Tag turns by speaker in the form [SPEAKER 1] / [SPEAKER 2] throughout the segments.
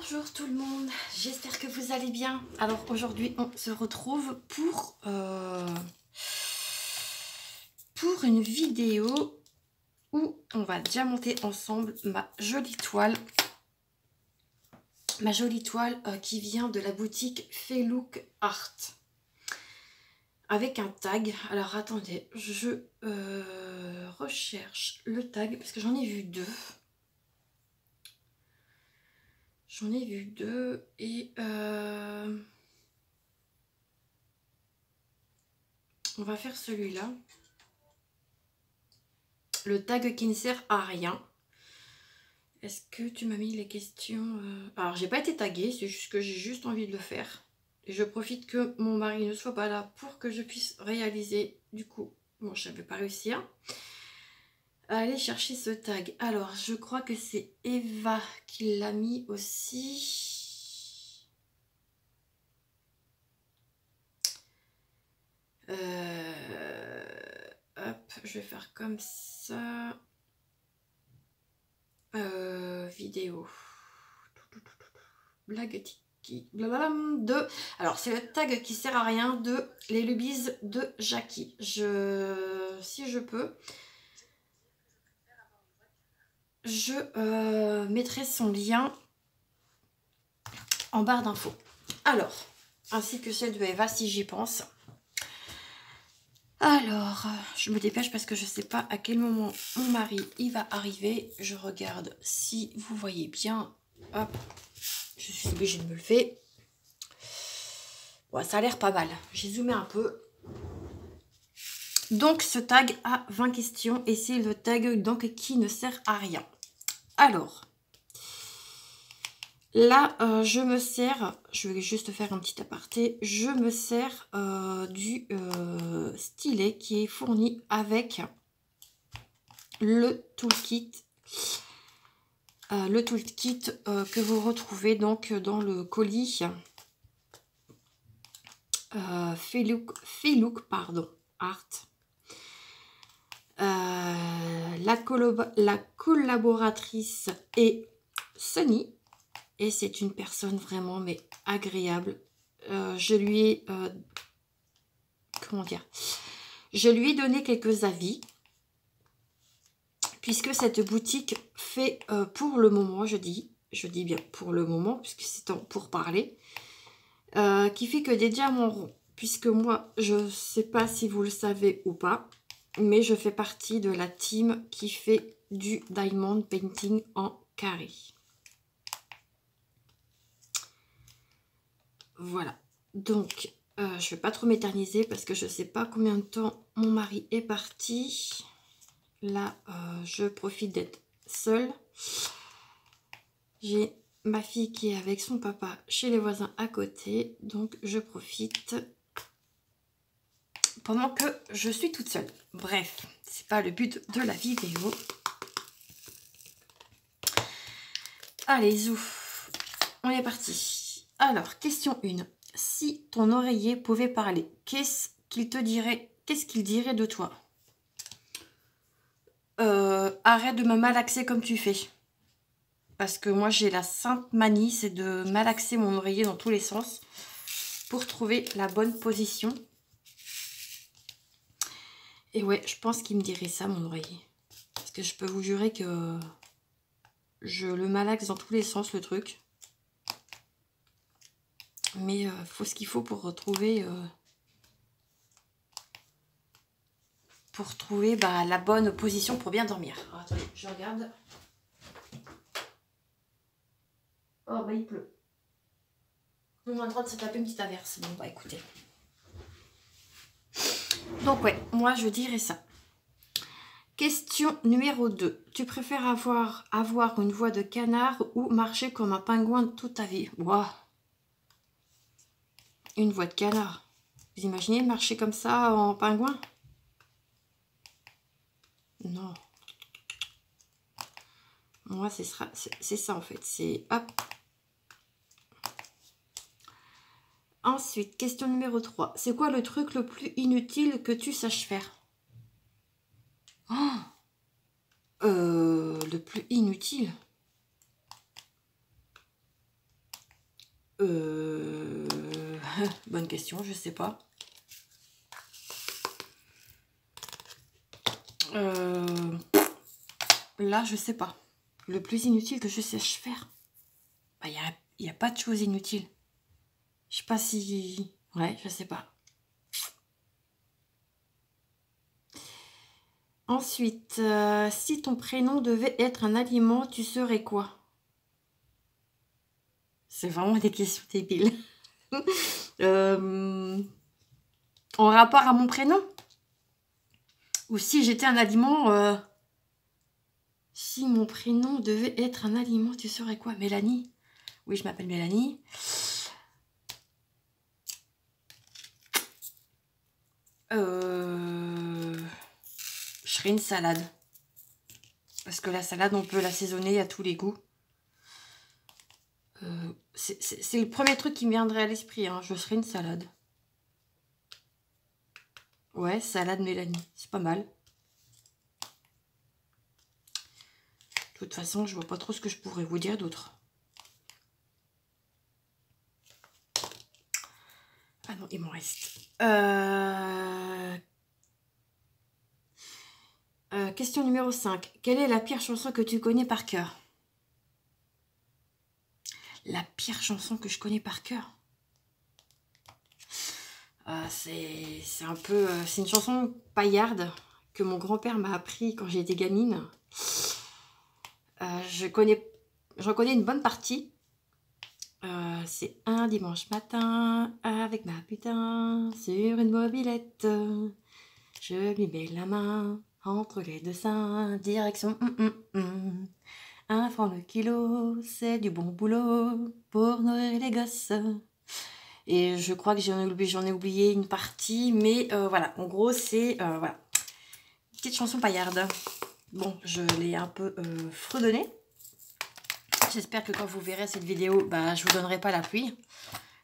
[SPEAKER 1] Bonjour tout le monde, j'espère que vous allez bien. Alors aujourd'hui on se retrouve pour une vidéo où on va diamanter ensemble ma jolie toile. Qui vient de la boutique Felouk Art. Avec un tag. Alors attendez, je recherche le tag parce que j'en ai vu deux. J'en ai vu deux et on va faire celui-là. Le tag qui ne sert à rien. Est-ce que tu m'as mis les questions Alors, j'ai pas été taguée, c'est juste que j'ai juste envie de le faire. Et je profite que mon mari ne soit pas là pour que je puisse réaliser. Du coup, bon, je n'avais pas réussi à aller chercher ce tag. Alors, je crois que c'est Eva qui l'a mis aussi. Hop, je vais faire comme ça. Vidéo. Blague tiki. De. Alors, c'est le tag qui sert à rien de Les Lubies de Jackie. Si je peux, je mettrai son lien en barre d'infos. Alors, ainsi que celle de Eva si j'y pense. Alors, je me dépêche parce que je ne sais pas à quel moment mon mari il va arriver. Je regarde si vous voyez bien. Hop, je suis obligée de me lever. Ouais, ça a l'air pas mal. J'ai zoomé un peu. Donc, ce tag a 20 questions et c'est le tag donc qui ne sert à rien. Alors, là, je me sers, je vais juste faire un petit aparté, je me sers du stylet qui est fourni avec le toolkit. Que vous retrouvez donc dans le colis Felouk Art. La collaboratrice est Sunny et c'est une personne vraiment mais agréable. Je lui ai je lui ai donné quelques avis puisque cette boutique fait pour le moment, je dis bien pour le moment puisque c'est en pourparler, qui fait que des diamants ronds, puisque moi je sais pas si vous le savez ou pas, mais je fais partie de la team qui fait du diamond painting en carré. Voilà, donc je vais pas trop m'éterniser parce que je sais pas combien de temps mon mari est parti. Là, je profite d'être seule. J'ai ma fille qui est avec son papa chez les voisins à côté, donc je profite pendant que je suis toute seule. Bref, c'est pas le but de la vidéo. Allez, zou, on est parti. Alors, question 1. Si ton oreiller pouvait parler, qu'est-ce qu'il dirait de toi? Arrête de me malaxer comme tu fais. Parce que moi, j'ai la sainte manie, c'est de malaxer mon oreiller dans tous les sens pour trouver la bonne position. Et ouais, je pense qu'il me dirait ça, mon oreiller. Parce que je peux vous jurer que je le malaxe dans tous les sens, le truc. Mais faut ce qu'il faut pour retrouver... la bonne position pour bien dormir. Alors, attendez, je regarde. Oh, bah il pleut. On est en train de se taper une petite averse. Bon, bah écoutez. Donc ouais, moi je dirais ça. Question numéro 2. Tu préfères avoir une voix de canard ou marcher comme un pingouin toute ta vie? Wow. Une voix de canard. Vous imaginez marcher comme ça en pingouin? Non. Moi, c'est ça en fait. C'est hop. Ensuite, question numéro 3. C'est quoi le truc le plus inutile que tu saches faire? Oh, le plus inutile. bonne question, je sais pas. Là, je sais pas. Le plus inutile que je sache faire. Bah, y a pas de choses inutiles. Je sais pas si... Ouais, je sais pas. Ensuite, si ton prénom devait être un aliment, tu serais quoi? C'est vraiment des questions débiles. En rapport à mon prénom? Ou si j'étais un aliment... Si mon prénom devait être un aliment, tu serais quoi? Mélanie? Oui, je m'appelle Mélanie. Je serais une salade. Parce que la salade, on peut l'assaisonner à tous les goûts. C'est le premier truc qui me viendrait à l'esprit. Hein. Je serais une salade. Ouais, salade Mélanie. C'est pas mal. De toute façon, je vois pas trop ce que je pourrais vous dire d'autre. Ah non, il m'en reste. Question numéro 5. Quelle est la pire chanson que tu connais par cœur? La pire chanson que je connais par cœur? C'est un peu... c'est une chanson paillarde que mon grand-père m'a appris quand j'étais gamine. J'en connais une bonne partie. C'est un dimanche matin avec ma putain sur une mobilette. Je lui mets la main entre les deux seins, direction 1 franc le kilo, c'est du bon boulot pour nourrir les gosses. Et je crois que j'en ai oublié une partie, mais voilà, en gros c'est voilà, petite chanson paillarde. Bon, je l'ai un peu fredonnée. J'espère que quand vous verrez cette vidéo, bah, je vous donnerai pas la pluie.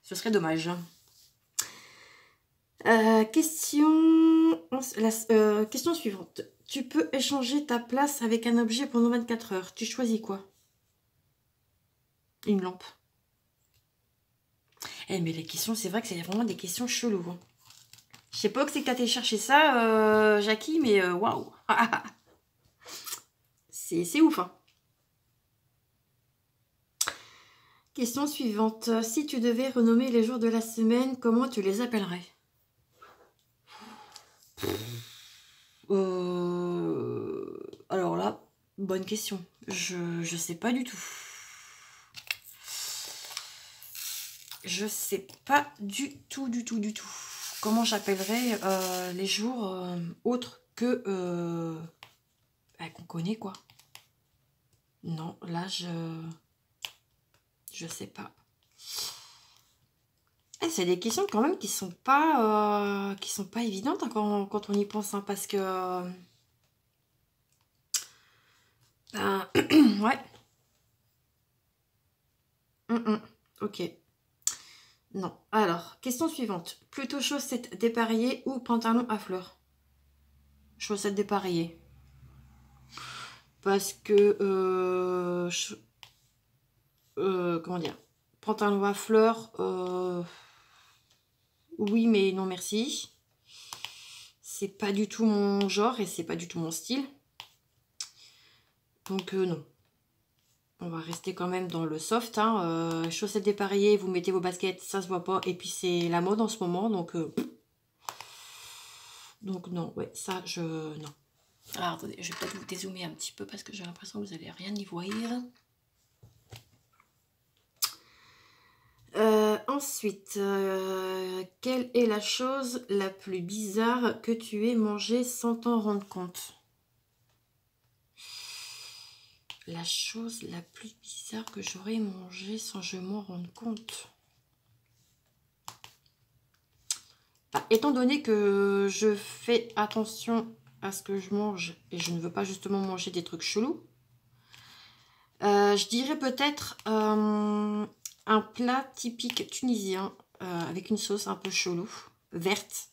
[SPEAKER 1] Ce serait dommage. Question suivante. Tu peux échanger ta place avec un objet pendant 24 heures. Tu choisis quoi? Une lampe. Eh, mais les questions, c'est vrai que c'est vraiment des questions cheloues. Hein. Je sais pas où c'est que t'as été chercher ça, Jackie, mais waouh. C'est ouf. Hein. Question suivante. Si tu devais renommer les jours de la semaine, comment tu les appellerais? Alors là, bonne question. Je sais pas du tout. Je sais pas du tout. Comment j'appellerais les jours autres que qu'on connaît quoi. Non, là je sais pas. C'est des questions quand même qui sont pas évidentes hein, quand on y pense hein, parce que ouais. Ok. Non. Alors, question suivante. Plutôt chaussettes dépareillées ou pantalon à fleurs? Chaussettes dépareillées. Parce que... comment dire? Pantalon à fleurs... oui, mais non merci. C'est pas du tout mon genre et c'est pas du tout mon style. Donc non. On va rester quand même dans le soft. Hein. Chaussettes dépareillées, vous mettez vos baskets, ça se voit pas. Et puis c'est la mode en ce moment, donc non, ouais, ça non. Alors attendez, je vais peut-être vous dézoomer un petit peu parce que j'ai l'impression que vous n'allez rien y voir. Ensuite, quelle est la chose la plus bizarre que tu aies mangée sans t'en rendre compte? La chose la plus bizarre que j'aurais mangée sans je m'en rendre compte. Bah, étant donné que je fais attention à ce que je mange et je ne veux pas justement manger des trucs chelous, je dirais peut-être un plat typique tunisien avec une sauce un peu chelou, verte.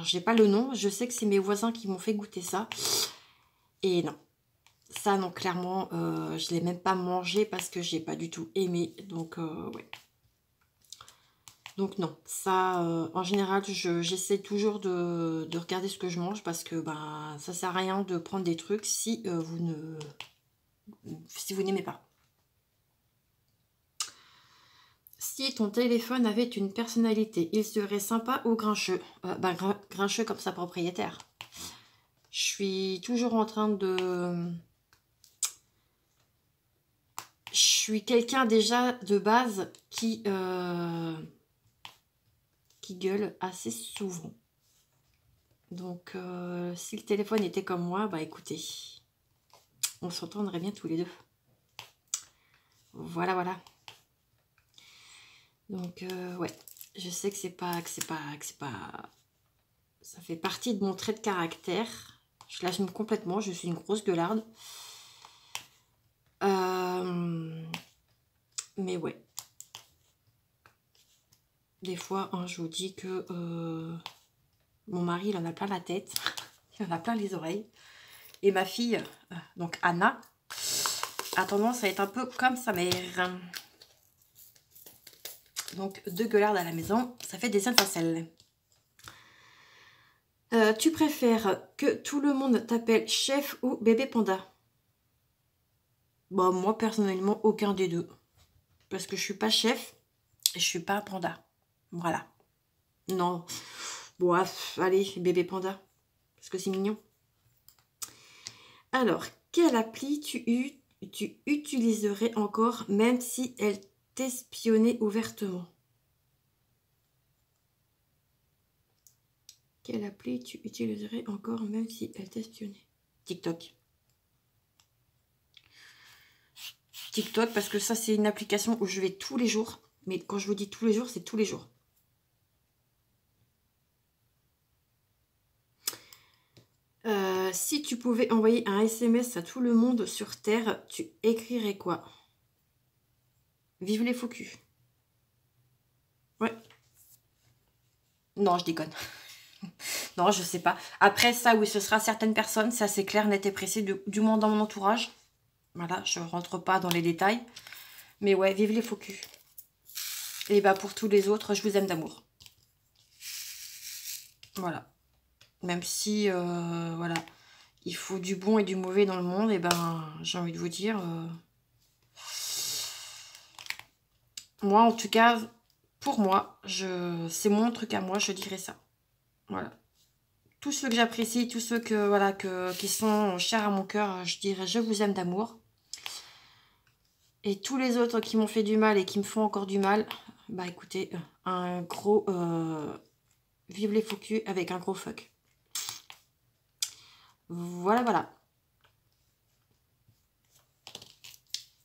[SPEAKER 1] J'ai pas le nom, je sais que c'est mes voisins qui m'ont fait goûter ça. Et non, ça non, clairement, je l'ai même pas mangé parce que j'ai pas du tout aimé. Donc, ouais. Donc non, ça, en général, j'essaie toujours de regarder ce que je mange parce que ben, ça sert à rien de prendre des trucs si si vous n'aimez pas. Si ton téléphone avait une personnalité, il serait sympa ou grincheux? Ben, grincheux comme sa propriétaire. Je suis toujours en train de... Je suis quelqu'un déjà de base qui gueule assez souvent. Donc, si le téléphone était comme moi, bah écoutez, on s'entendrait bien tous les deux. Voilà, voilà. Donc, ouais, je sais que c'est pas... Ça fait partie de mon trait de caractère. Je l'assume complètement, je suis une grosse gueularde. Mais ouais. Des fois, hein, je vous dis que mon mari, il en a plein la tête. Il en a plein les oreilles. Et ma fille, donc Anna, a tendance à être un peu comme sa mère. Donc, deux gueulardes à la maison, ça fait des étincelles. Tu préfères que tout le monde t'appelle chef ou bébé panda? Bon, moi, personnellement, aucun des deux. Parce que je suis pas chef et je suis pas un panda. Voilà. Non. Bon, allez, bébé panda. Parce que c'est mignon. Alors, quelle appli tu utiliserais encore même si elle t'espionnait ouvertement? Quelle appli tu utiliserais encore même si elle t'espionnait? TikTok. TikTok, parce que ça, c'est une application où je vais tous les jours. Mais quand je vous dis tous les jours, c'est tous les jours. Si tu pouvais envoyer un SMS à tout le monde sur Terre, tu écrirais quoi? Vive les faux culs. Ouais. Non, je déconne. Non, je sais pas. Après ça, oui, ce sera certaines personnes, ça c'est clair, net et précis, du moins dans mon entourage. Voilà, je rentre pas dans les détails. Mais ouais, vive les faux culs. Et bah pour tous les autres, je vous aime d'amour. Voilà. Même si, voilà, il faut du bon et du mauvais dans le monde, et ben j'ai envie de vous dire... moi, en tout cas, pour moi, c'est mon truc à moi, je dirais ça. Voilà. Tous ceux que j'apprécie, tous ceux que, voilà, qui sont chers à mon cœur, je dirais je vous aime d'amour. Et tous les autres qui m'ont fait du mal et qui me font encore du mal, bah écoutez, un gros vive les faux culs avec un gros fuck. Voilà, voilà.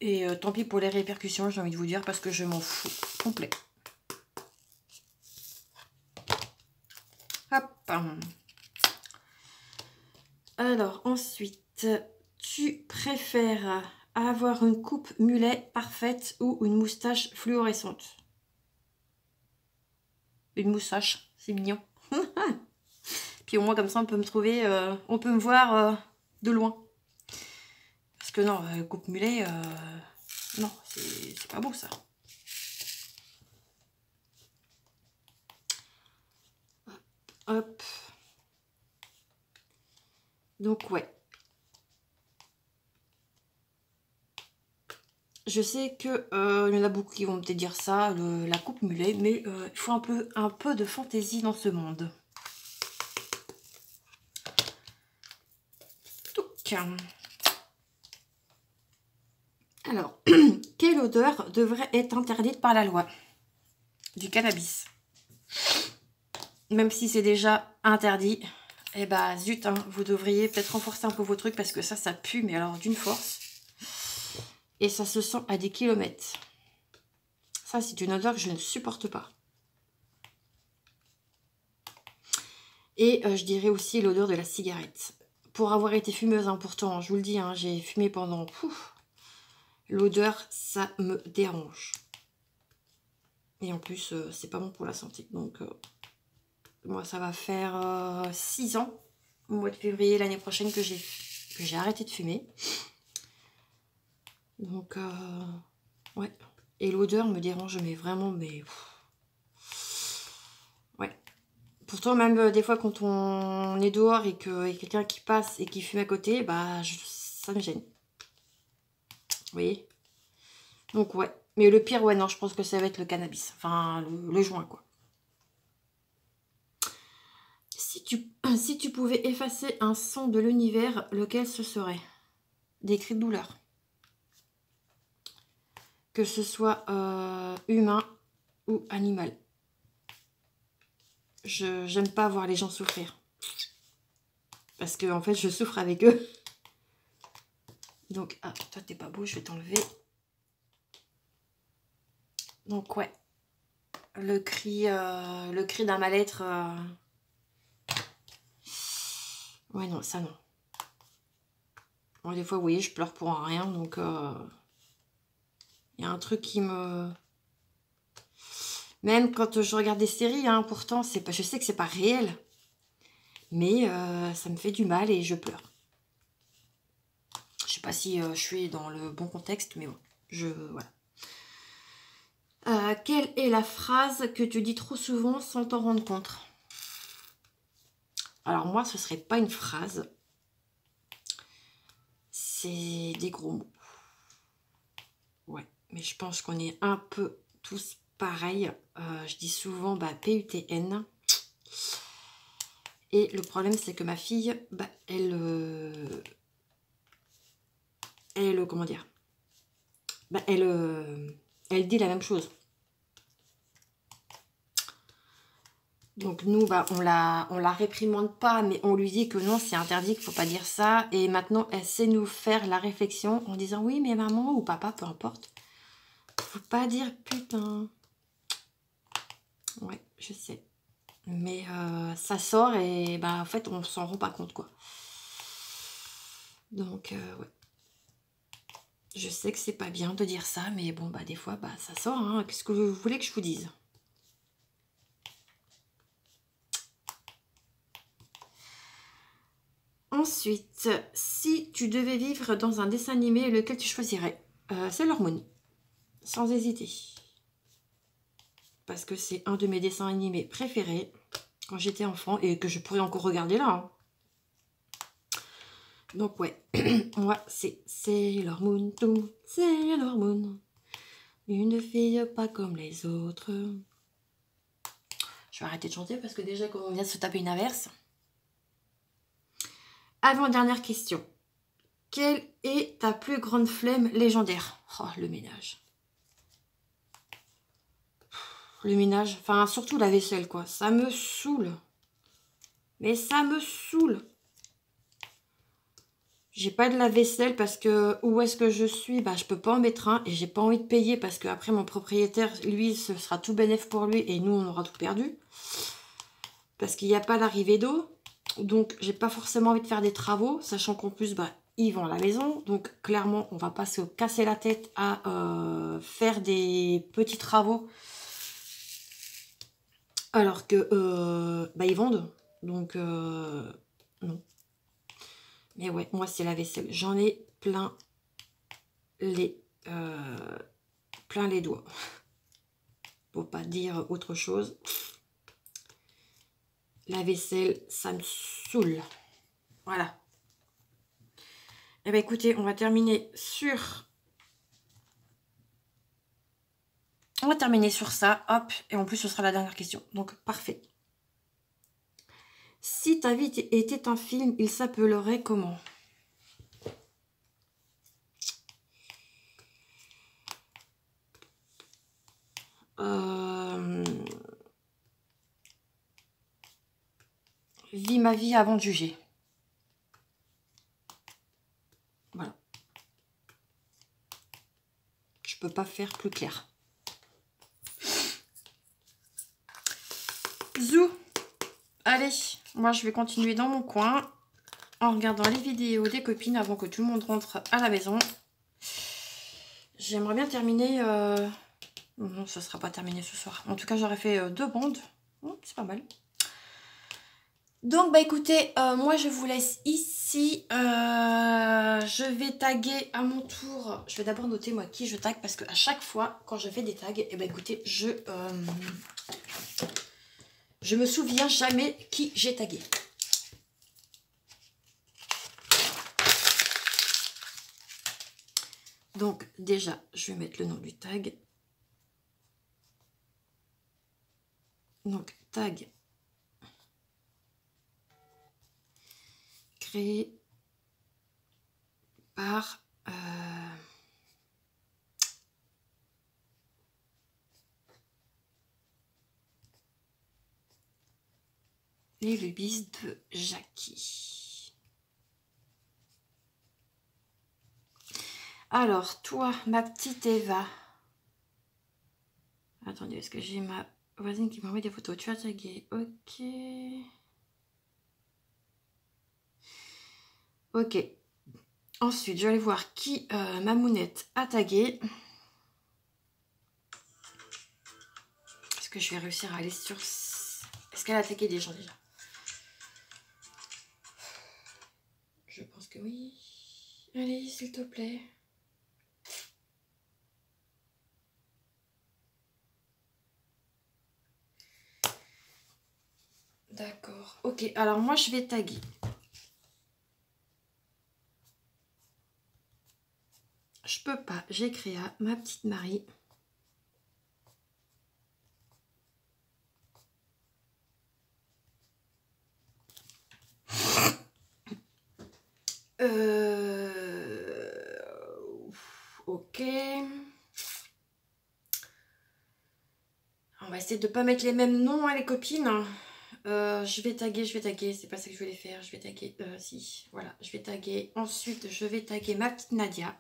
[SPEAKER 1] Et tant pis pour les répercussions, j'ai envie de vous dire, parce que je m'en fous complet. Hop. Alors, ensuite, tu préfères avoir une coupe mulet parfaite ou une moustache fluorescente? Une moustache, c'est mignon. Puis au moins, comme ça, on peut me trouver, on peut me voir de loin. Parce que non, coupe mulet, non, c'est pas beau ça. Hop. Donc, ouais. Je sais que il y en a beaucoup qui vont peut-être dire ça, la coupe mulet, mais il faut un peu de fantaisie dans ce monde. Donc, alors, quelle odeur devrait être interdite par la loi? Du cannabis. Même si c'est déjà interdit, eh bah zut, hein, vous devriez peut-être renforcer un peu vos trucs parce que ça pue, mais alors d'une force. Et ça se sent à des kilomètres. Ça, c'est une odeur que je ne supporte pas. Et je dirais aussi l'odeur de la cigarette. Pour avoir été fumeuse, hein, pourtant, je vous le dis, hein, j'ai fumé pendant... L'odeur, ça me dérange. Et en plus, c'est pas bon pour la santé. Donc, moi, ça va faire 6 ans, au mois de février l'année prochaine, que j'ai arrêté de fumer. Donc, ouais. Et l'odeur me dérange, mais vraiment, mais... Pourtant, même des fois, quand on est dehors et qu'il y a quelqu'un qui passe et qui fume à côté, bah, ça me gêne. Vous voyez? Donc, ouais. Mais le pire, ouais, non, je pense que ça va être le cannabis. Enfin, le joint, quoi. Si tu pouvais effacer un son de l'univers, lequel ce serait? Des cris de douleur. Que ce soit humain ou animal. J'aime pas voir les gens souffrir. Parce que, en fait, je souffre avec eux. Donc, ah, toi, t'es pas beau, je vais t'enlever. Donc, ouais. Le cri d'un mal-être. Ouais, non, ça, non. Bon, des fois, vous voyez, je pleure pour rien. Donc, il y a un truc qui me... Même quand je regarde des séries, hein, pourtant, je sais que c'est pas réel. Mais ça me fait du mal et je pleure. Je sais pas si je suis dans le bon contexte, mais bon, voilà. Quelle est la phrase que tu dis trop souvent sans t'en rendre compte? Alors moi, ce serait pas une phrase. C'est des gros mots. Ouais, mais je pense qu'on est un peu tous pareils. Je dis souvent PUTN. Et le problème, c'est que ma fille, comment dire, elle dit la même chose. Donc nous, on la réprimande pas, mais on lui dit que non, c'est interdit, qu'il ne faut pas dire ça. Et maintenant, elle sait nous faire la réflexion en disant oui, mais maman ou papa, peu importe. Faut pas dire putain. Ouais, je sais. Mais ça sort et en fait, on s'en rend pas compte, quoi. Donc, ouais. Je sais que c'est pas bien de dire ça, mais bon, des fois, ça sort. Hein. Qu'est-ce que vous voulez que je vous dise? Ensuite, si tu devais vivre dans un dessin animé, lequel tu choisirais? Sailor Moon, sans hésiter. Parce que c'est un de mes dessins animés préférés quand j'étais enfant et que je pourrais encore regarder là. Hein. Donc ouais, moi c'est Sailor Moon, tout Sailor Moon. Une fille pas comme les autres. Je vais arrêter de chanter parce que déjà qu'on vient de se taper une averse. Avant-dernière question. Quelle est ta plus grande flemme légendaire? Oh, le ménage. Le ménage, enfin surtout la vaisselle, quoi. Ça me saoule. Mais ça me saoule. J'ai pas de lave-vaisselle parce que où est-ce que je suis, je peux pas en mettre un et j'ai pas envie de payer parce que après mon propriétaire, lui, ce sera tout bénef pour lui et nous on aura tout perdu. Parce qu'il n'y a pas l'arrivée d'eau. Donc j'ai pas forcément envie de faire des travaux, sachant qu'en plus ils vendent la maison. Donc clairement on va pas se casser la tête à faire des petits travaux. Alors que ils vendent. Donc non. Mais ouais, moi c'est la vaisselle. J'en ai plein les doigts. Pour pas dire autre chose. La vaisselle, ça me saoule. Voilà. Eh bien écoutez, on va terminer sur... On va terminer sur ça. Hop. Et en plus, ce sera la dernière question. Donc, parfait. Si ta vie était un film, il s'appellerait comment? Vis ma vie avant de juger. Voilà. Je peux pas faire plus clair. Zou. Allez, moi je vais continuer dans mon coin en regardant les vidéos des copines avant que tout le monde rentre à la maison. J'aimerais bien terminer... Non, ça ne sera pas terminé ce soir. En tout cas, j'aurais fait 2 bandes. C'est pas mal. Donc, écoutez, moi, je vous laisse ici. Je vais taguer à mon tour. Je vais d'abord noter, moi, qui je tag. Parce qu'à chaque fois, quand je fais des tags, écoutez, Je me souviens jamais qui j'ai tagué. Donc déjà, je vais mettre le nom du tag. Donc tag créé par les lubies de Jackie. Alors toi, ma petite Eva. Attendez, est-ce que j'ai ma voisine qui m'envoie des photos? Tu as tagué. Ok. Ok. Ensuite, je vais aller voir qui Mamounette a tagué. Est-ce que je vais réussir à aller sur... Est-ce qu'elle a tagué des gens déjà? Je pense que oui. Allez, s'il te plaît. D'accord. Ok, alors moi je vais taguer. Je peux pas, j'ai créé ma petite Marie. Ok. On va essayer de ne pas mettre les mêmes noms, hein, les copines. Je vais taguer. C'est pas ça que je voulais faire. Je vais taguer. Si, voilà, je vais taguer. Ensuite, je vais taguer ma petite Nadia.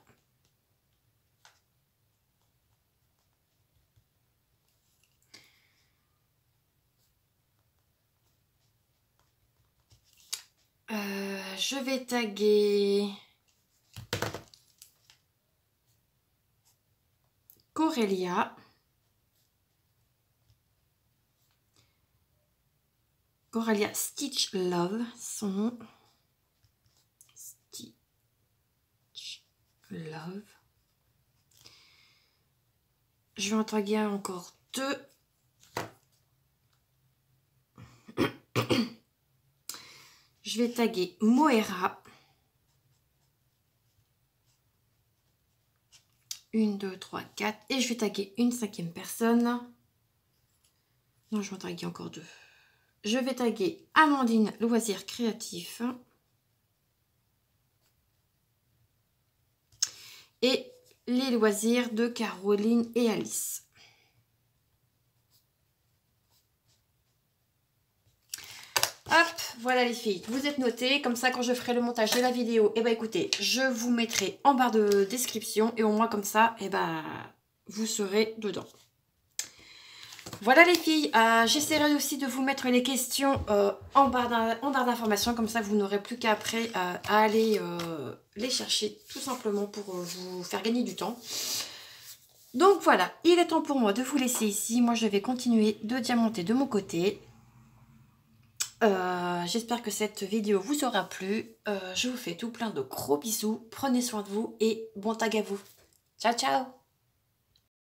[SPEAKER 1] Je vais taguer Corélia. Corélia Stitch Love, son nom. Stitch Love. Je vais en taguer encore 2. Je vais taguer Moera. 1, 2, 3, 4. Et je vais taguer une 5e personne. Non, je vais en taguer encore 2. Je vais taguer Amandine Loisirs Créatifs. Et les loisirs de Caroline et Alice. Hop, voilà les filles, vous êtes notées. Comme ça, quand je ferai le montage de la vidéo, et écoutez, je vous mettrai en barre de description. Et au moins comme ça, vous serez dedans. Voilà les filles, j'essaierai aussi de vous mettre les questions en barre d'informations. Comme ça, vous n'aurez plus qu'après à aller les chercher tout simplement pour vous faire gagner du temps. Donc voilà, il est temps pour moi de vous laisser ici. Moi, je vais continuer de diamanter de mon côté. J'espère que cette vidéo vous aura plu. Je vous fais tout plein de gros bisous. Prenez soin de vous et bon tag à vous. Ciao, ciao!